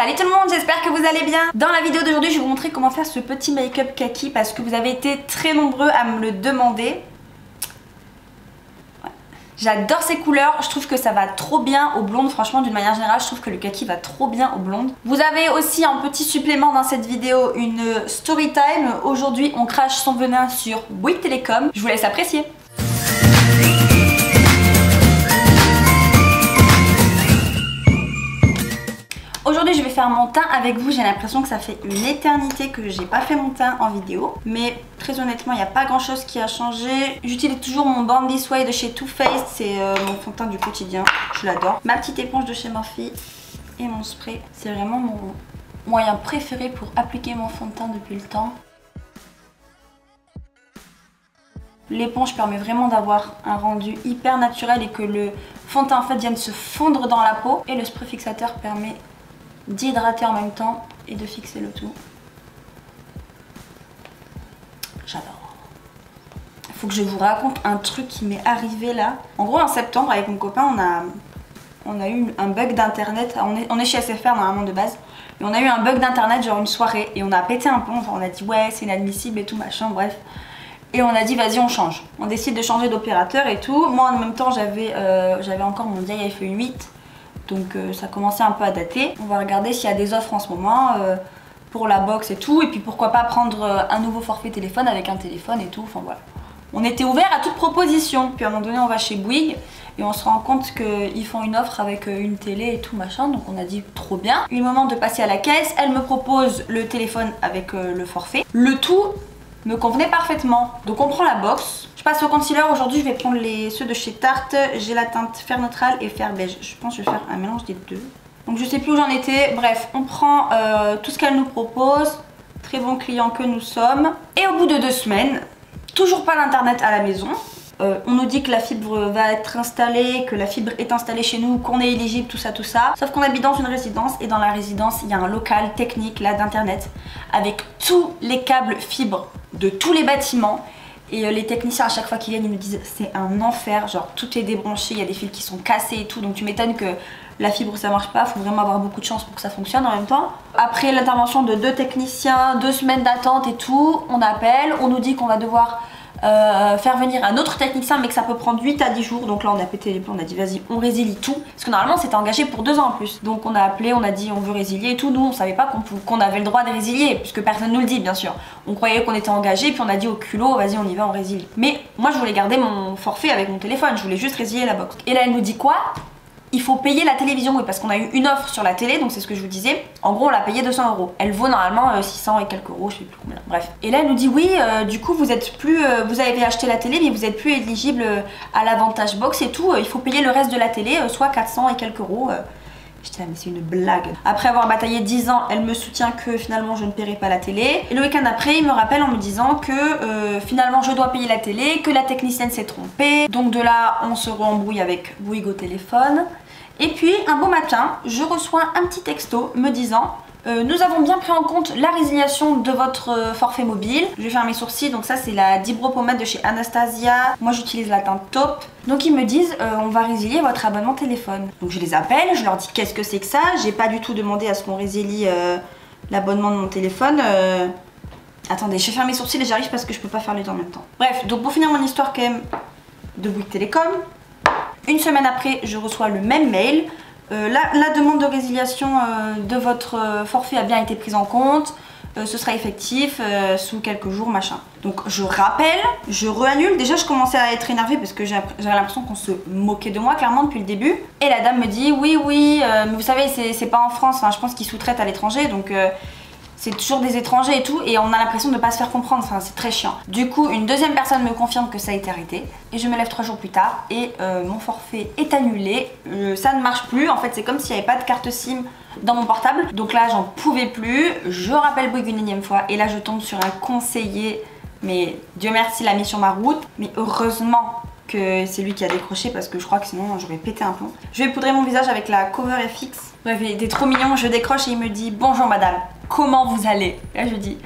Salut tout le monde, j'espère que vous allez bien. Dans la vidéo d'aujourd'hui, je vais vous montrer comment faire ce petit make-up kaki parce que vous avez été très nombreux à me le demander. J'adore ces couleurs, je trouve que ça va trop bien aux blondes, franchement d'une manière générale je trouve que le kaki va trop bien aux blondes. Vous avez aussi un petit supplément dans cette vidéo, une story time. Aujourd'hui on crache son venin sur Bouygues Télécom, je vous laisse apprécier. Aujourd'hui je vais faire mon teint avec vous, j'ai l'impression que ça fait une éternité que j'ai pas fait mon teint en vidéo. Mais très honnêtement il n'y a pas grand chose qui a changé. J'utilise toujours mon Born This Way de chez Too Faced, c'est mon fond de teint du quotidien, je l'adore. Ma petite éponge de chez Morphe et mon spray, c'est vraiment mon moyen préféré pour appliquer mon fond de teint depuis le temps. L'éponge permet vraiment d'avoir un rendu hyper naturel et que le fond de teint en fait vienne se fondre dans la peau. Et le spray fixateur permet d'hydrater en même temps et de fixer le tout. J'adore. Il faut que je vous raconte un truc qui m'est arrivé là. En gros en septembre avec mon copain on a eu un bug d'internet. On est chez SFR normalement de base. Et on a eu un bug d'internet genre une soirée et on a pété un plomb. On a dit ouais c'est inadmissible et tout machin, bref. Et on a dit vas-y on change. On décide de changer d'opérateur et tout. Moi en même temps j'avais encore mon vieil iPhone 8. Donc ça commençait un peu à dater. On va regarder s'il y a des offres en ce moment pour la box et tout. Et puis pourquoi pas prendre un nouveau forfait téléphone avec un téléphone et tout. Enfin voilà. On était ouvert à toute proposition. Puis à un moment donné on va chez Bouygues et on se rend compte qu'ils font une offre avec une télé et tout machin. Donc on a dit trop bien. Le moment de passer à la caisse, elle me propose le téléphone avec le forfait. Le tout me convenait parfaitement. Donc on prend la box. Je passe au concealer. Aujourd'hui je vais prendre ceux de chez Tarte. J'ai la teinte fer neutral et fer beige. Je pense que je vais faire un mélange des deux. Donc je sais plus où j'en étais. Bref, on prend tout ce qu'elle nous propose. Très bon client que nous sommes. Et au bout de 2 semaines, toujours pas d'internet à la maison. On nous dit que la fibre va être installée, que la fibre est installée chez nous, qu'on est éligible, tout ça. Sauf qu'on habite dans une résidence et dans la résidence il y a un local technique là d'internet avec tous les câbles fibres de tous les bâtiments. Et les techniciens à chaque fois qu'ils viennent ils nous disent c'est un enfer, genre tout est débranché, il y a des fils qui sont cassés et tout. Donc tu m'étonnes que la fibre ça marche pas, faut vraiment avoir beaucoup de chance pour que ça fonctionne en même temps. Après l'intervention de 2 techniciens, 2 semaines d'attente et tout, on appelle, on nous dit qu'on va devoir faire venir un autre technicien mais que ça peut prendre 8 à 10 jours. Donc là on a pété les plombs, on a dit vas-y on résilie tout. Parce que normalement c'était engagé pour 2 ans en plus. Donc on a appelé, on a dit on veut résilier et tout. Nous on savait pas qu'on avait le droit de résilier puisque personne nous le dit bien sûr. On croyait qu'on était engagé puis on a dit au culot vas-y on y va on résilie. Mais moi je voulais garder mon forfait avec mon téléphone, je voulais juste résilier la box. Et là elle nous dit quoi ? Il faut payer la télévision, oui, parce qu'on a eu une offre sur la télé, donc c'est ce que je vous disais. En gros, on l'a payé 200 €. Elle vaut normalement 600 et quelques euros, je sais plus combien. Bref. Et là, elle nous dit oui, du coup, vous avez acheté la télé, mais vous êtes plus éligible à l'avantage box et tout. Il faut payer le reste de la télé, soit 400 et quelques euros. J'étais là, mais c'est une blague. Après avoir bataillé 10 ans, elle me soutient que finalement je ne paierai pas la télé. Et le week-end après, il me rappelle en me disant que finalement je dois payer la télé, que la technicienne s'est trompée. Donc de là, on se re-embrouille avec Bouygues au téléphone. Et puis un beau matin, je reçois un petit texto me disant nous avons bien pris en compte la résiliation de votre forfait mobile. Je vais faire mes sourcils, donc ça c'est la Dibro pommade de chez Anastasia. Moi j'utilise la teinte taupe. Donc ils me disent on va résilier votre abonnement téléphone. Donc je les appelle, je leur dis qu'est-ce que c'est que ça. J'ai pas du tout demandé à ce qu'on résilie l'abonnement de mon téléphone. Attendez, je vais faire mes sourcils et j'arrive parce que je peux pas faire les deux en même temps. Bref, donc pour finir mon histoire quand même de Bouygues Télécom. Une semaine après, je reçois le même mail. La demande de résiliation de votre forfait a bien été prise en compte. Ce sera effectif sous quelques jours, machin. Donc je rappelle, je re-annule. Déjà, je commençais à être énervée parce que j'avais l'impression qu'on se moquait de moi clairement depuis le début. Et la dame me dit oui, mais vous savez, c'est pas en France. Enfin, je pense qu'ils sous-traitent à l'étranger, donc c'est toujours des étrangers et tout, et on a l'impression de ne pas se faire comprendre, enfin, c'est très chiant. Du coup, une deuxième personne me confirme que ça a été arrêté, et je me lève 3 jours plus tard, et mon forfait est annulé, ça ne marche plus, en fait c'est comme s'il n'y avait pas de carte SIM dans mon portable. Donc là j'en pouvais plus, je rappelle Bouygues une énième fois, et là je tombe sur un conseiller, mais Dieu merci l'a mis sur ma route, mais heureusement que c'est lui qui a décroché parce que je crois que sinon j'aurais pété un plomb. Je vais poudrer mon visage avec la Cover FX. Bref, il était trop mignon, je décroche et il me dit bonjour madame, comment vous allez? Et là je dis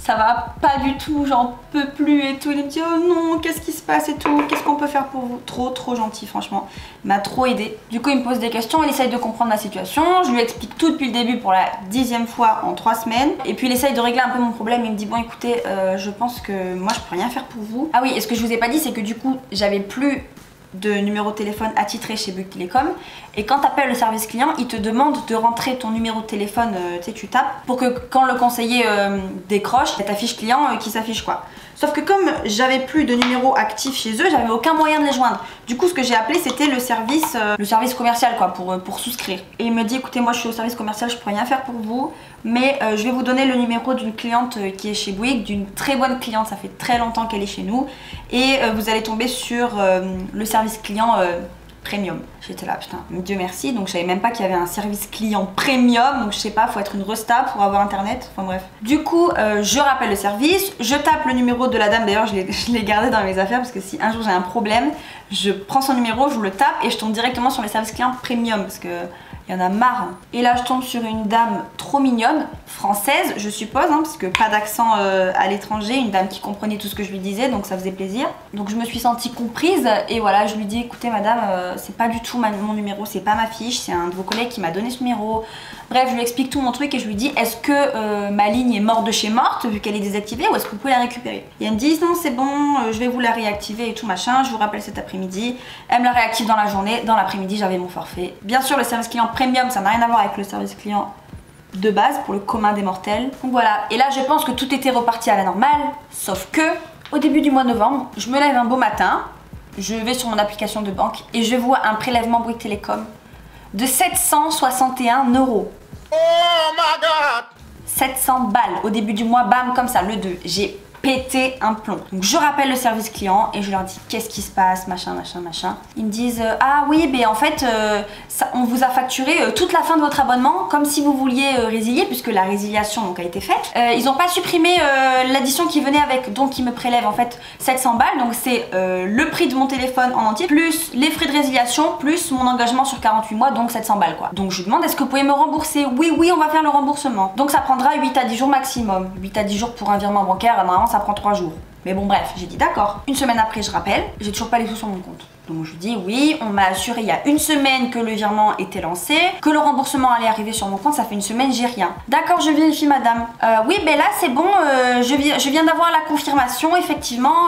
ça va pas du tout, j'en peux plus et tout. Il me dit oh non, qu'est-ce qui se passe et tout, qu'est-ce qu'on peut faire pour vous? Trop gentil franchement, il m'a trop aidé. Du coup il me pose des questions, il essaye de comprendre la situation, je lui explique tout depuis le début pour la 10e fois en 3 semaines. Et puis il essaye de régler un peu mon problème, il me dit bon écoutez, je pense que moi je peux rien faire pour vous. Ah oui, et ce que je vous ai pas dit c'est que du coup j'avais plus de numéro de téléphone attitré chez Bouygues Télécom, et quand tu appelles le service client, il te demande de rentrer ton numéro de téléphone, tu sais, tu tapes pour que quand le conseiller décroche, ta fiche client qui s'affiche quoi. Sauf que comme j'avais plus de numéro actif chez eux, j'avais aucun moyen de les joindre. Du coup ce que j'ai appelé c'était le service commercial quoi, pour souscrire. Et il me dit écoutez moi je suis au service commercial, je peux rien faire pour vous, mais je vais vous donner le numéro d'une cliente qui est chez Bouygues, d'une très bonne cliente, ça fait très longtemps qu'elle est chez nous, et vous allez tomber sur le service client premium. J'étais là putain, Dieu merci, donc je savais même pas qu'il y avait un service client premium, donc je sais pas, faut être une resta pour avoir internet, enfin bref. Du coup je rappelle le service, je tape le numéro de la dame, d'ailleurs je l'ai gardé dans mes affaires parce que si un jour j'ai un problème, je prends son numéro, je vous le tape et je tombe directement sur les services clients premium parce que il y en a marre. Et là je tombe sur une dame trop mignonne, française je suppose, hein, parce que pas d'accent à l'étranger, une dame qui comprenait tout ce que je lui disais, donc ça faisait plaisir. Donc je me suis sentie comprise et voilà, je lui dis écoutez madame, c'est pas du tout mon numéro, c'est pas ma fiche, c'est un de vos collègues qui m'a donné ce numéro. Bref, je lui explique tout mon truc et je lui dis est-ce que ma ligne est morte de chez morte vu qu'elle est désactivée, ou est-ce que vous pouvez la récupérer? Et elle me dit non c'est bon, je vais vous la réactiver et tout machin, je vous rappelle cet après-midi. Elle me la réactive dans la journée, dans l'après-midi j'avais mon forfait. Bien sûr le service client premium ça n'a rien à voir avec le service client de base pour le commun des mortels. Donc voilà, et là je pense que tout était reparti à la normale, sauf que au début du mois de novembre, je me lève un beau matin, je vais sur mon application de banque et je vois un prélèvement Bouygues Télécom de 761 €. Oh my god! 700 balles au début du mois, bam, comme ça, le 2. J'ai pété un plomb. Donc je rappelle le service client et je leur dis qu'est-ce qui se passe, machin. Ils me disent ah oui, mais en fait on vous a facturé toute la fin de votre abonnement comme si vous vouliez résilier, puisque la résiliation donc a été faite. Ils n'ont pas supprimé l'addition qui venait avec, donc ils me prélèvent en fait 700 balles, donc c'est le prix de mon téléphone en entier, plus les frais de résiliation, plus mon engagement sur 48 mois, donc 700 balles quoi. Donc je lui demande est-ce que vous pouvez me rembourser? Oui, on va faire le remboursement. Donc ça prendra 8 à 10 jours maximum. 8 à 10 jours pour un virement bancaire, normalement ça prend 3 jours. Mais bon bref, j'ai dit d'accord. Une semaine après je rappelle, j'ai toujours pas les sous sur mon compte. Donc je dis oui, on m'a assuré il y a une semaine que le virement était lancé, que le remboursement allait arriver sur mon compte, ça fait une semaine, j'ai rien. D'accord, je vérifie madame. Oui, ben là c'est bon, je viens d'avoir la confirmation, effectivement,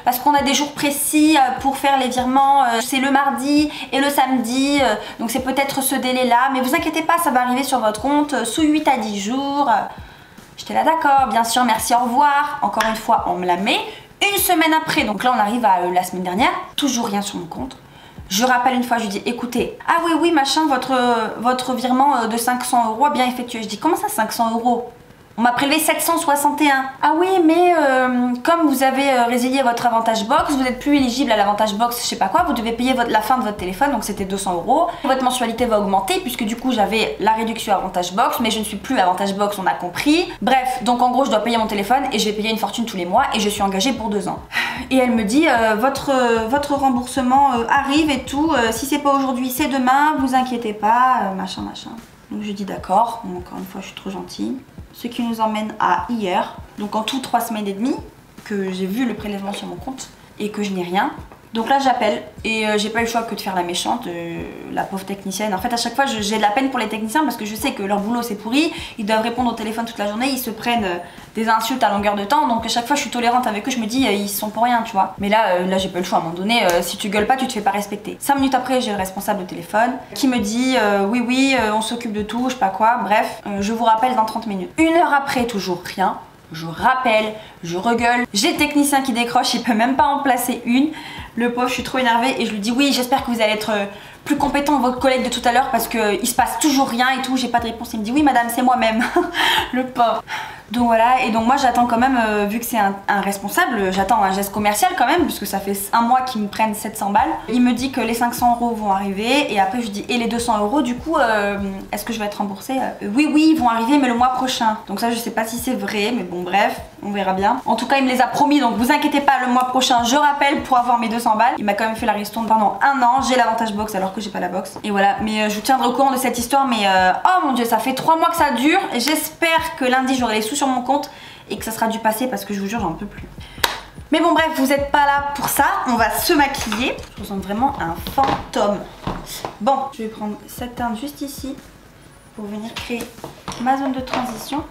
parce qu'on a des jours précis pour faire les virements, c'est le mardi et le samedi, donc c'est peut-être ce délai-là, mais vous inquiétez pas, ça va arriver sur votre compte sous 8 à 10 jours. J'étais là d'accord, bien sûr, merci, au revoir. Encore une fois, on me la met. Une semaine après, donc là on arrive à la semaine dernière, toujours rien sur mon compte. Je rappelle une fois, je lui dis écoutez, ah oui machin, votre virement de 500 € a bien effectué. Je dis comment ça 500 €? On m'a prélevé 761. Ah oui, mais comme vous avez résilié votre Avantage Box, vous n'êtes plus éligible à l'Avantage Box, je sais pas quoi, vous devez payer la fin de votre téléphone, donc c'était 200 €. Votre mensualité va augmenter puisque du coup j'avais la réduction Avantage Box, mais je ne suis plus Avantage Box, on a compris. Bref, donc en gros je dois payer mon téléphone et je vais payer une fortune tous les mois et je suis engagée pour 2 ans. Et elle me dit votre remboursement arrive et tout, si c'est pas aujourd'hui c'est demain, vous inquiétez pas, machin. Donc je dis d'accord, encore une fois je suis trop gentille. Ce qui nous emmène à hier, donc en tout 3 semaines et demie que j'ai vu le prélèvement sur mon compte et que je n'ai rien. Donc là j'appelle et j'ai pas eu le choix que de faire la méchante, la pauvre technicienne. En fait à chaque fois j'ai de la peine pour les techniciens parce que je sais que leur boulot c'est pourri, ils doivent répondre au téléphone toute la journée, ils se prennent des insultes à longueur de temps, donc à chaque fois je suis tolérante avec eux, je me dis ils sont pour rien tu vois. Mais là j'ai pas eu le choix, à un moment donné si tu gueules pas tu te fais pas respecter. 5 minutes après j'ai le responsable au téléphone qui me dit oui on s'occupe de tout, je sais pas quoi, bref je vous rappelle dans 30 minutes. 1 heure après toujours rien. Je rappelle, je regueule, j'ai le technicien qui décroche, il peut même pas en placer une. Le pauvre, je suis trop énervée et je lui dis oui, j'espère que vous allez être plus compétent que votre collègue de tout à l'heure parce qu'il se passe toujours rien et tout, j'ai pas de réponse. Il me dit oui madame, c'est moi-même. Le pauvre. Donc voilà, et donc moi j'attends quand même, vu que c'est un responsable, j'attends un geste commercial quand même, puisque ça fait 1 mois qu'ils me prennent 700 balles. Il me dit que les 500 € vont arriver, et après je dis et les 200 € du coup, est-ce que je vais être remboursée? Oui, ils vont arriver, mais le mois prochain. Donc ça je sais pas si c'est vrai, mais bon bref, on verra bien. En tout cas il me les a promis, donc vous inquiétez pas, le mois prochain je rappelle pour avoir mes 200 balles. Il m'a quand même fait la ristourne pendant 1 an, j'ai l'Avantage Box alors que j'ai pas la box. Et voilà, mais je vous tiendrai au courant de cette histoire, mais oh mon dieu, ça fait 3 mois que ça dure, j'espère que lundi j'aurai les sous sur mon compte et que ça sera du passé parce que je vous jure j'en peux plus. Mais bon bref, vous n'êtes pas là pour ça, on va se maquiller. Je ressemble vraiment à un fantôme. Bon, je vais prendre cette teinte juste ici pour venir créer ma zone de transition.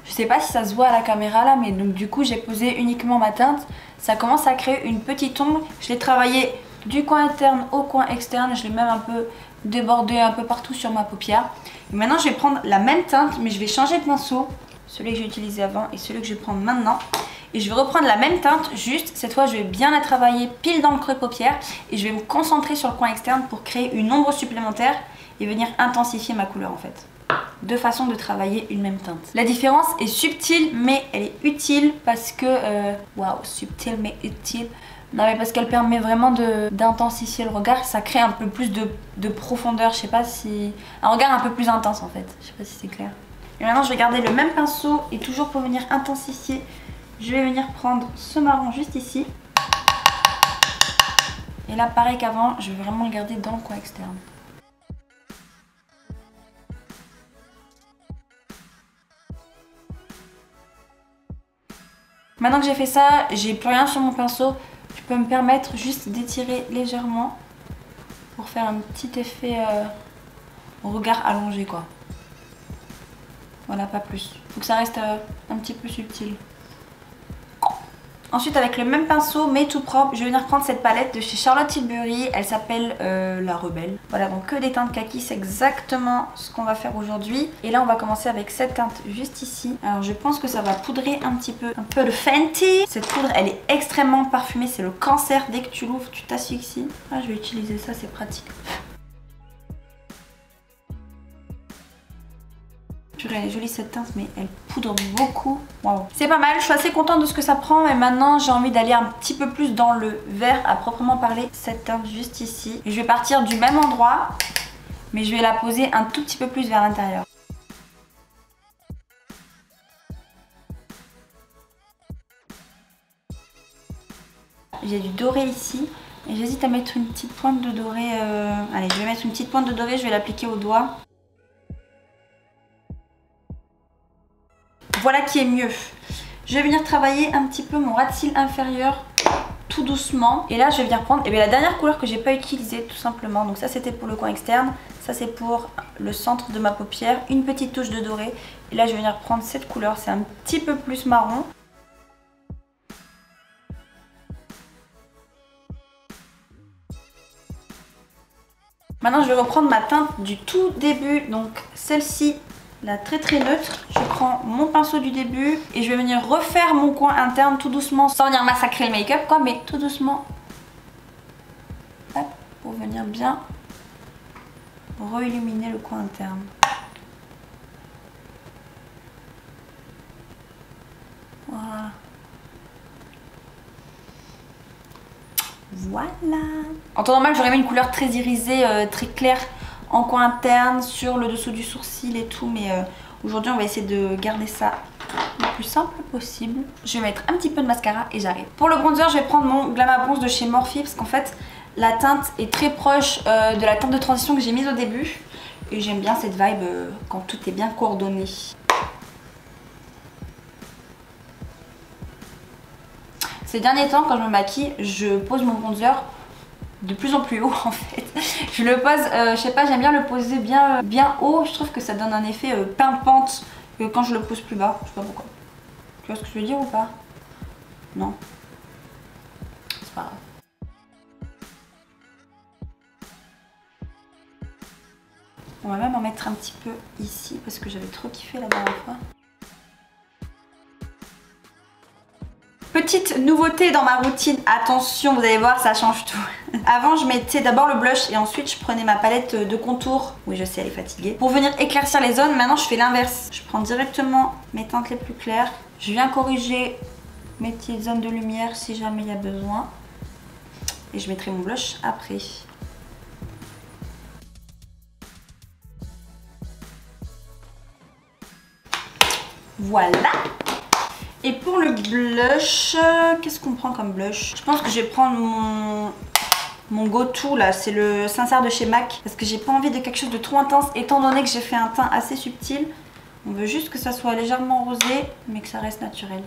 Je sais pas si ça se voit à la caméra là, mais donc du coup j'ai posé uniquement ma teinte. Ça commence à créer une petite ombre. Je l'ai travaillé du coin interne au coin externe. Je l'ai même un peu débordé un peu partout sur ma paupière. Et maintenant je vais prendre la même teinte, mais je vais changer de pinceau. Celui que j'ai utilisé avant et celui que je vais prendre maintenant. Et je vais reprendre la même teinte, juste cette fois je vais bien la travailler pile dans le creux de paupière. Et je vais me concentrer sur le coin externe pour créer une ombre supplémentaire et venir intensifier ma couleur en fait. Deux façons de travailler une même teinte. La différence est subtile mais elle est utile parce que... Waouh, subtile mais utile. Non mais parce qu'elle permet vraiment d'intensifier le regard. Ça crée un peu plus de profondeur, je sais pas si... Un regard un peu plus intense en fait, je sais pas si c'est clair. Et maintenant je vais garder le même pinceau et toujours pour venir intensifier, je vais venir prendre ce marron juste ici. Et là pareil qu'avant, je vais vraiment le garder dans le coin externe. Maintenant que j'ai fait ça, j'ai plus rien sur mon pinceau. Je peux me permettre juste d'étirer légèrement pour faire un petit effet regard allongé quoi. Voilà, pas plus. Faut que ça reste un petit peu subtil. Ensuite avec le même pinceau mais tout propre, je vais venir prendre cette palette de chez Charlotte Tilbury. Elle s'appelle La Rebelle. Voilà, donc que des teintes kaki, c'est exactement ce qu'on va faire aujourd'hui. Et là on va commencer avec cette teinte juste ici. Alors je pense que ça va poudrer un peu de Fenty. Cette poudre elle est extrêmement parfumée, c'est le cancer. Dès que tu l'ouvres tu t'asphyxies. Ah je vais utiliser ça, c'est pratique. Elle est jolie cette teinte mais elle poudre beaucoup. Waouh. C'est pas mal, je suis assez contente de ce que ça prend. Et maintenant j'ai envie d'aller un petit peu plus dans le vert à proprement parler. Cette teinte juste ici. Et je vais partir du même endroit mais je vais la poser un tout petit peu plus vers l'intérieur. J'ai du doré ici. Et j'hésite à mettre une petite pointe de doré. Allez, je vais mettre une petite pointe de doré, je vais l'appliquer au doigt. Voilà qui est mieux. Je vais venir travailler un petit peu mon ras de cils inférieur tout doucement. Et là je vais venir prendre la dernière couleur que j'ai pas utilisée tout simplement. Donc ça c'était pour le coin externe, ça c'est pour le centre de ma paupière. Une petite touche de doré. Et là je vais venir prendre cette couleur, c'est un petit peu plus marron. Maintenant je vais reprendre ma teinte du tout début, donc celle-ci. La très neutre, je prends mon pinceau du début et je vais venir refaire mon coin interne tout doucement, sans venir massacrer le make-up quoi, mais tout doucement. Hop, pour venir bien re-illuminer le coin interne. Voilà. Voilà. En temps normal j'aurais mis une couleur très irisée, très claire en coin interne, sur le dessous du sourcil et tout, mais aujourd'hui on va essayer de garder ça le plus simple possible. Je vais mettre un petit peu de mascara et j'arrive. Pour le bronzer, je vais prendre mon Glamour Bronze de chez Morphe parce qu'en fait la teinte est très proche de la teinte de transition que j'ai mise au début et j'aime bien cette vibe quand tout est bien coordonné. Ces derniers temps quand je me maquille, je pose mon bronzer de plus en plus haut en fait. Je le pose, je sais pas, j'aime bien le poser bien haut. Je trouve que ça donne un effet pimpante que quand je le pose plus bas. Je sais pas pourquoi. Tu vois ce que je veux dire ou pas? Non. C'est pas grave. On va même en mettre un petit peu ici parce que j'avais trop kiffé la dernière fois. Petite nouveauté dans ma routine, attention, vous allez voir, ça change tout. Avant, je mettais d'abord le blush et ensuite je prenais ma palette de contour. Oui, je sais, elle est fatiguée. Pour venir éclaircir les zones, maintenant je fais l'inverse. Je prends directement mes teintes les plus claires. Je viens corriger mes petites zones de lumière si jamais il y a besoin. Et je mettrai mon blush après. Voilà. Et pour le blush, qu'est-ce qu'on prend comme blush? Je pense que je vais prendre Mon go-to là, c'est le sincère de chez MAC. Parce que j'ai pas envie de quelque chose de trop intense, étant donné que j'ai fait un teint assez subtil. On veut juste que ça soit légèrement rosé, mais que ça reste naturel.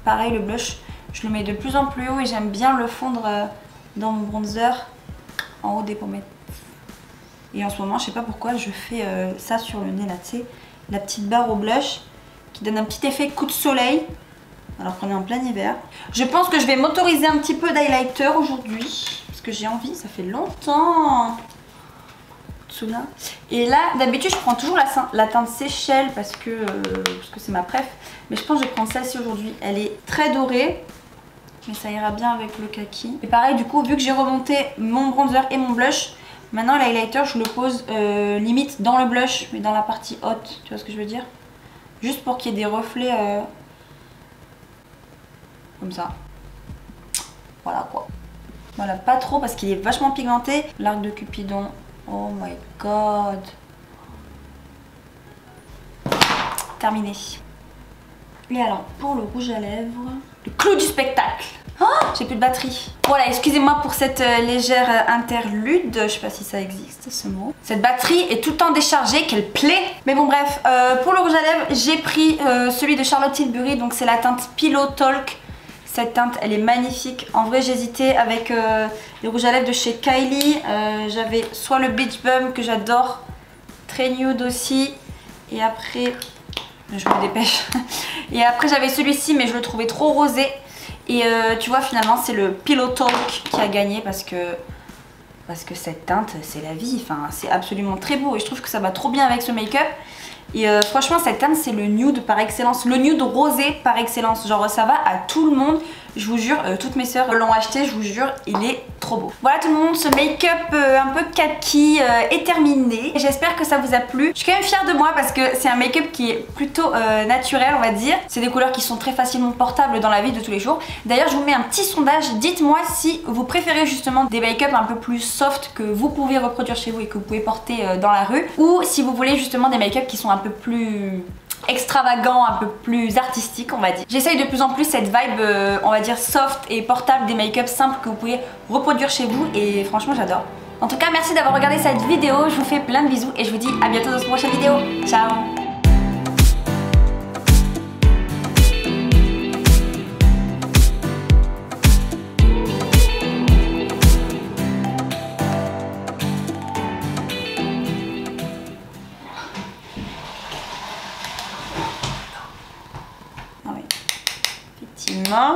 Pareil, le blush, je le mets de plus en plus haut et j'aime bien le fondre dans mon bronzer en haut des pommettes. Et en ce moment, je sais pas pourquoi, je fais ça sur le nez là, tu sais, la petite barre au blush qui donne un petit effet coup de soleil. Alors qu'on est en plein hiver. Je pense que je vais m'autoriser un petit peu d'highlighter aujourd'hui. Parce que j'ai envie, ça fait longtemps. Là. Et là, d'habitude, je prends toujours la teinte Seychelles parce que c'est ma préf. Mais je pense que je prends celle-ci aujourd'hui. Elle est très dorée. Mais ça ira bien avec le kaki. Et pareil, du coup, vu que j'ai remonté mon bronzer et mon blush, maintenant l'highlighter, je le pose limite dans le blush, mais dans la partie haute. Tu vois ce que je veux dire? Juste pour qu'il y ait des reflets... comme ça. Voilà quoi. Voilà, pas trop parce qu'il est vachement pigmenté. L'arc de Cupidon. Oh my god. Terminé. Et alors, pour le rouge à lèvres, le clou du spectacle. Oh, j'ai plus de batterie. Voilà, excusez-moi pour cette légère interlude. Je sais pas si ça existe ce mot. Cette batterie est tout le temps déchargée, qu'elle plaît. Mais bon bref, pour le rouge à lèvres, j'ai pris celui de Charlotte Tilbury. Donc c'est la teinte Pillow Talk. Cette teinte, elle est magnifique. En vrai, j'hésitais avec les rouges à lèvres de chez Kylie. J'avais soit le Beach Bum que j'adore, très nude aussi. Et après, je me dépêche. Et après, j'avais celui-ci, mais je le trouvais trop rosé. Et tu vois, finalement, c'est le Pillow Talk qui a gagné parce que cette teinte, c'est la vie. Enfin, c'est absolument très beau et je trouve que ça va trop bien avec ce make-up. Et franchement, cette teinte, c'est le nude par excellence. Le nude rosé par excellence. Genre, ça va à tout le monde. Je vous jure, toutes mes soeurs l'ont acheté, je vous jure, il est trop beau. Voilà tout le monde, ce make-up un peu kaki est terminé. J'espère que ça vous a plu. Je suis quand même fière de moi parce que c'est un make-up qui est plutôt naturel, on va dire. C'est des couleurs qui sont très facilement portables dans la vie de tous les jours. D'ailleurs, je vous mets un petit sondage. Dites-moi si vous préférez justement des make-up un peu plus soft que vous pouvez reproduire chez vous et que vous pouvez porter dans la rue. Ou si vous voulez justement des make-up qui sont un peu plus... extravagant, un peu plus artistique on va dire. J'essaye de plus en plus cette vibe on va dire soft et portable des make-up simples que vous pouvez reproduire chez vous et franchement j'adore. En tout cas merci d'avoir regardé cette vidéo, je vous fais plein de bisous et je vous dis à bientôt dans une prochaine vidéo. Ciao. Effectivement.